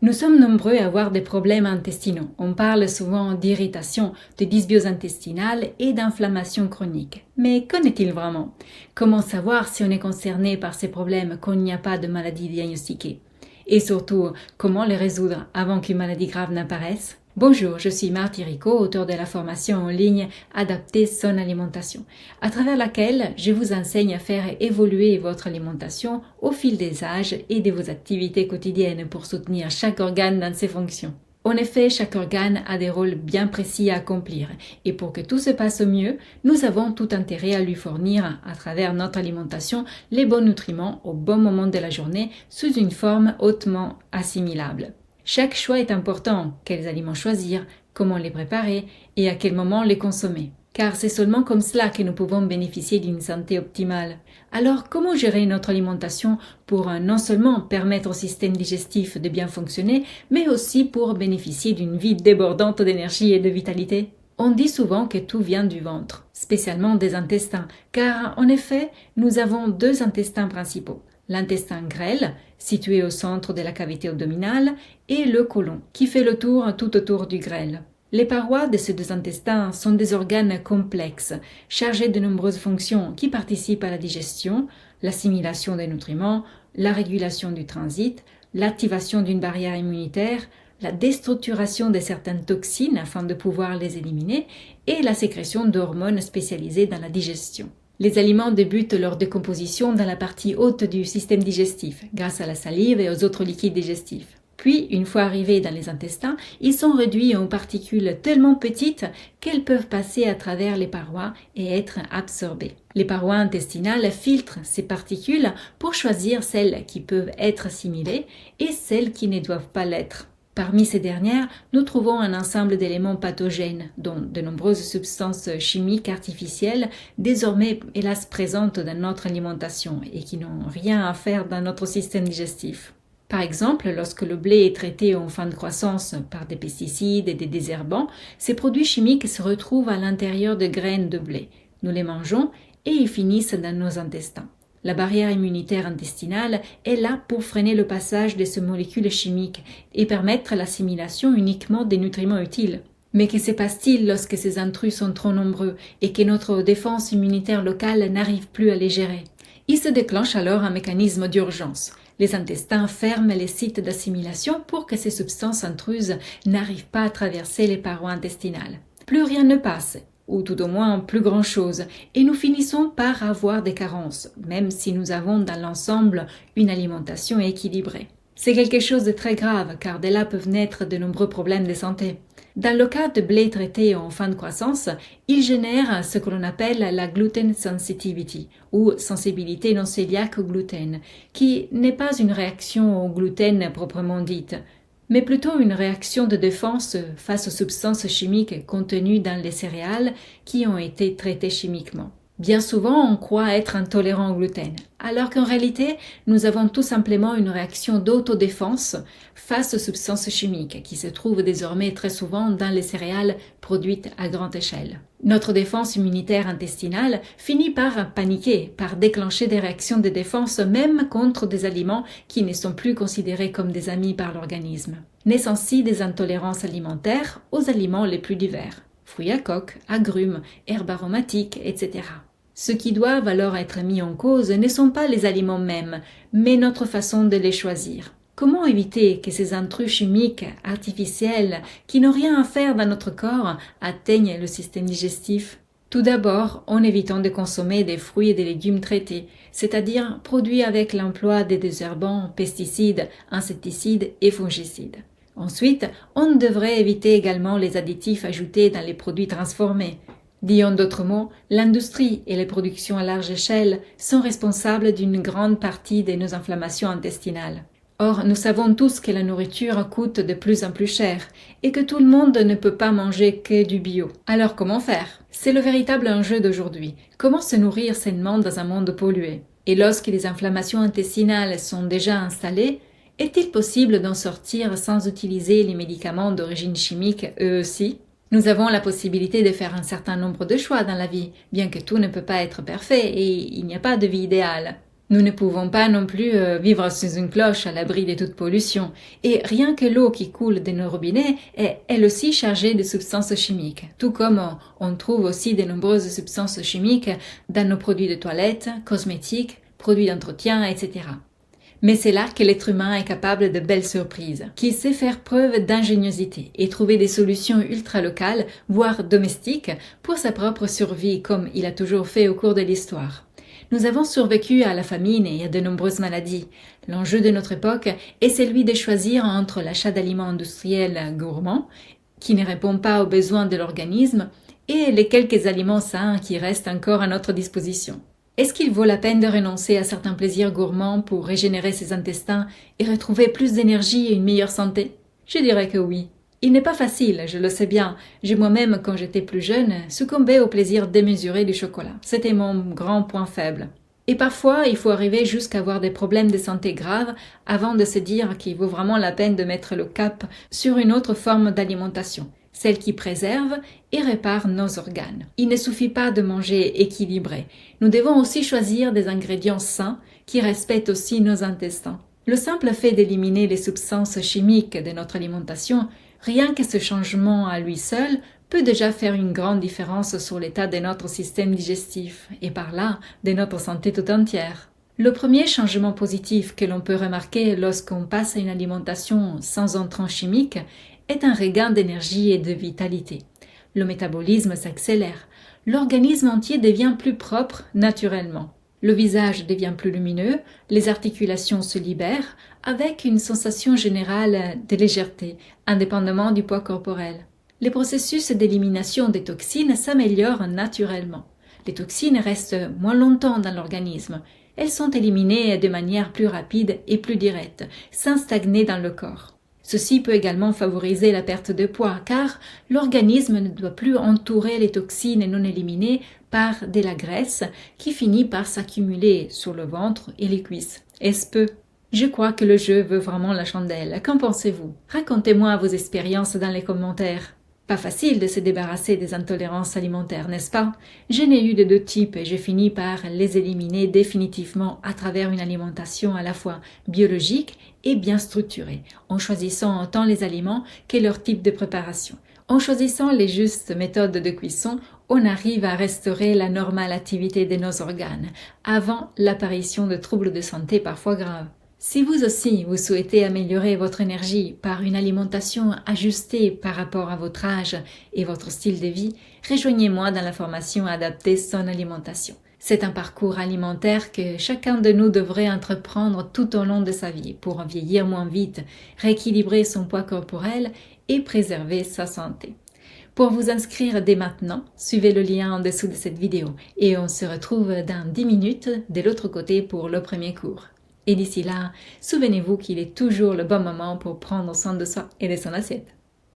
Nous sommes nombreux à avoir des problèmes intestinaux. On parle souvent d'irritation, de dysbiose intestinale et d'inflammation chronique. Mais qu'en est-il vraiment? Comment savoir si on est concerné par ces problèmes quand il n'y a pas de maladie diagnostiquée? Et surtout, comment les résoudre avant qu'une maladie grave n'apparaisse? Bonjour, je suis Marthe Rico, auteure de la formation en ligne Adapter son alimentation, à travers laquelle je vous enseigne à faire évoluer votre alimentation au fil des âges et de vos activités quotidiennes pour soutenir chaque organe dans ses fonctions. En effet, chaque organe a des rôles bien précis à accomplir et pour que tout se passe au mieux, nous avons tout intérêt à lui fournir, à travers notre alimentation, les bons nutriments au bon moment de la journée sous une forme hautement assimilable. Chaque choix est important, quels aliments choisir, comment les préparer et à quel moment les consommer. Car c'est seulement comme cela que nous pouvons bénéficier d'une santé optimale. Alors, comment gérer notre alimentation pour non seulement permettre au système digestif de bien fonctionner, mais aussi pour bénéficier d'une vie débordante d'énergie et de vitalité? On dit souvent que tout vient du ventre, spécialement des intestins, car en effet, nous avons deux intestins principaux. L'intestin grêle, situé au centre de la cavité abdominale, et le côlon, qui fait le tour tout autour du grêle. Les parois de ces deux intestins sont des organes complexes, chargés de nombreuses fonctions qui participent à la digestion, l'assimilation des nutriments, la régulation du transit, l'activation d'une barrière immunitaire, la déstructuration de certaines toxines afin de pouvoir les éliminer et la sécrétion d'hormones spécialisées dans la digestion. Les aliments débutent leur décomposition dans la partie haute du système digestif, grâce à la salive et aux autres liquides digestifs. Puis, une fois arrivés dans les intestins, ils sont réduits en particules tellement petites qu'elles peuvent passer à travers les parois et être absorbées. Les parois intestinales filtrent ces particules pour choisir celles qui peuvent être assimilées et celles qui ne doivent pas l'être. Parmi ces dernières, nous trouvons un ensemble d'éléments pathogènes, dont de nombreuses substances chimiques artificielles, désormais hélas présentes dans notre alimentation et qui n'ont rien à faire dans notre système digestif. Par exemple, lorsque le blé est traité en fin de croissance par des pesticides et des désherbants, ces produits chimiques se retrouvent à l'intérieur de graines de blé. Nous les mangeons et ils finissent dans nos intestins. La barrière immunitaire intestinale est là pour freiner le passage de ces molécules chimiques et permettre l'assimilation uniquement des nutriments utiles. Mais que se passe-t-il lorsque ces intrus sont trop nombreux et que notre défense immunitaire locale n'arrive plus à les gérer? Il se déclenche alors un mécanisme d'urgence. Les intestins ferment les sites d'assimilation pour que ces substances intruses n'arrivent pas à traverser les parois intestinales. Plus rien ne passe, ou tout au moins plus grand-chose, et nous finissons par avoir des carences, même si nous avons dans l'ensemble une alimentation équilibrée. C'est quelque chose de très grave, car de là peuvent naître de nombreux problèmes de santé. Dans le cas de blé traité en fin de croissance, il génère ce que l'on appelle la gluten sensitivity, ou sensibilité non cœliaque au gluten, qui n'est pas une réaction au gluten proprement dite, mais plutôt une réaction de défense face aux substances chimiques contenues dans les céréales qui ont été traitées chimiquement. Bien souvent, on croit être intolérant au gluten, alors qu'en réalité, nous avons tout simplement une réaction d'autodéfense face aux substances chimiques qui se trouvent désormais très souvent dans les céréales produites à grande échelle. Notre défense immunitaire intestinale finit par paniquer, par déclencher des réactions de défense même contre des aliments qui ne sont plus considérés comme des amis par l'organisme. Naissent ainsi des intolérances alimentaires aux aliments les plus divers, fruits à coque, agrumes, herbes aromatiques, etc. Ceux qui doivent alors être mis en cause ne sont pas les aliments mêmes, mais notre façon de les choisir. Comment éviter que ces intrus chimiques artificiels qui n'ont rien à faire dans notre corps atteignent le système digestif? Tout d'abord, en évitant de consommer des fruits et des légumes traités, c'est-à-dire produits avec l'emploi des désherbants, pesticides, insecticides et fongicides. Ensuite, on devrait éviter également les additifs ajoutés dans les produits transformés. Dit en d'autres mots, l'industrie et les productions à large échelle sont responsables d'une grande partie de nos inflammations intestinales. Or, nous savons tous que la nourriture coûte de plus en plus cher et que tout le monde ne peut pas manger que du bio. Alors comment faire? C'est le véritable enjeu d'aujourd'hui. Comment se nourrir sainement dans un monde pollué? Et lorsque les inflammations intestinales sont déjà installées, est-il possible d'en sortir sans utiliser les médicaments d'origine chimique eux aussi? Nous avons la possibilité de faire un certain nombre de choix dans la vie, bien que tout ne peut pas être parfait et il n'y a pas de vie idéale. Nous ne pouvons pas non plus vivre sous une cloche à l'abri de toute pollution. Et rien que l'eau qui coule de nos robinets est elle aussi chargée de substances chimiques. Tout comme on trouve aussi de nombreuses substances chimiques dans nos produits de toilette, cosmétiques, produits d'entretien, etc. Mais c'est là que l'être humain est capable de belles surprises, qu'il sait faire preuve d'ingéniosité et trouver des solutions ultra locales, voire domestiques, pour sa propre survie comme il a toujours fait au cours de l'histoire. Nous avons survécu à la famine et à de nombreuses maladies. L'enjeu de notre époque est celui de choisir entre l'achat d'aliments industriels gourmands, qui ne répondent pas aux besoins de l'organisme, et les quelques aliments sains qui restent encore à notre disposition. Est-ce qu'il vaut la peine de renoncer à certains plaisirs gourmands pour régénérer ses intestins et retrouver plus d'énergie et une meilleure santé? Je dirais que oui. Il n'est pas facile, je le sais bien. J'ai moi-même, quand j'étais plus jeune, succombé au plaisir démesuré du chocolat. C'était mon grand point faible. Et parfois, il faut arriver jusqu'à avoir des problèmes de santé graves avant de se dire qu'il vaut vraiment la peine de mettre le cap sur une autre forme d'alimentation, celle qui préserve et répare nos organes. Il ne suffit pas de manger équilibré. Nous devons aussi choisir des ingrédients sains qui respectent aussi nos intestins. Le simple fait d'éliminer les substances chimiques de notre alimentation, rien que ce changement à lui seul peut déjà faire une grande différence sur l'état de notre système digestif et par là de notre santé tout entière. Le premier changement positif que l'on peut remarquer lorsqu'on passe à une alimentation sans entrants chimiques est un regain d'énergie et de vitalité. Le métabolisme s'accélère. L'organisme entier devient plus propre naturellement. Le visage devient plus lumineux, les articulations se libèrent, avec une sensation générale de légèreté, indépendamment du poids corporel. Les processus d'élimination des toxines s'améliorent naturellement. Les toxines restent moins longtemps dans l'organisme. Elles sont éliminées de manière plus rapide et plus directe, sans stagner dans le corps. Ceci peut également favoriser la perte de poids, car l'organisme ne doit plus entourer les toxines non éliminées par de la graisse qui finit par s'accumuler sur le ventre et les cuisses. Est-ce peu? Je crois que le jeu veut vraiment la chandelle. Qu'en pensez-vous? Racontez-moi vos expériences dans les commentaires. Pas facile de se débarrasser des intolérances alimentaires, n'est-ce pas? Je n'ai eu de deux types et j'ai fini par les éliminer définitivement à travers une alimentation à la fois biologique et bien structurée, en choisissant tant les aliments que leur type de préparation. En choisissant les justes méthodes de cuisson, on arrive à restaurer la normale activité de nos organes, avant l'apparition de troubles de santé parfois graves. Si vous aussi, vous souhaitez améliorer votre énergie par une alimentation ajustée par rapport à votre âge et votre style de vie, rejoignez-moi dans la formation Adapter son alimentation. C'est un parcours alimentaire que chacun de nous devrait entreprendre tout au long de sa vie pour vieillir moins vite, rééquilibrer son poids corporel et préserver sa santé. Pour vous inscrire dès maintenant, suivez le lien en dessous de cette vidéo et on se retrouve dans 10 minutes de l'autre côté pour le premier cours. Et d'ici là, souvenez-vous qu'il est toujours le bon moment pour prendre soin de soi et de son assiette.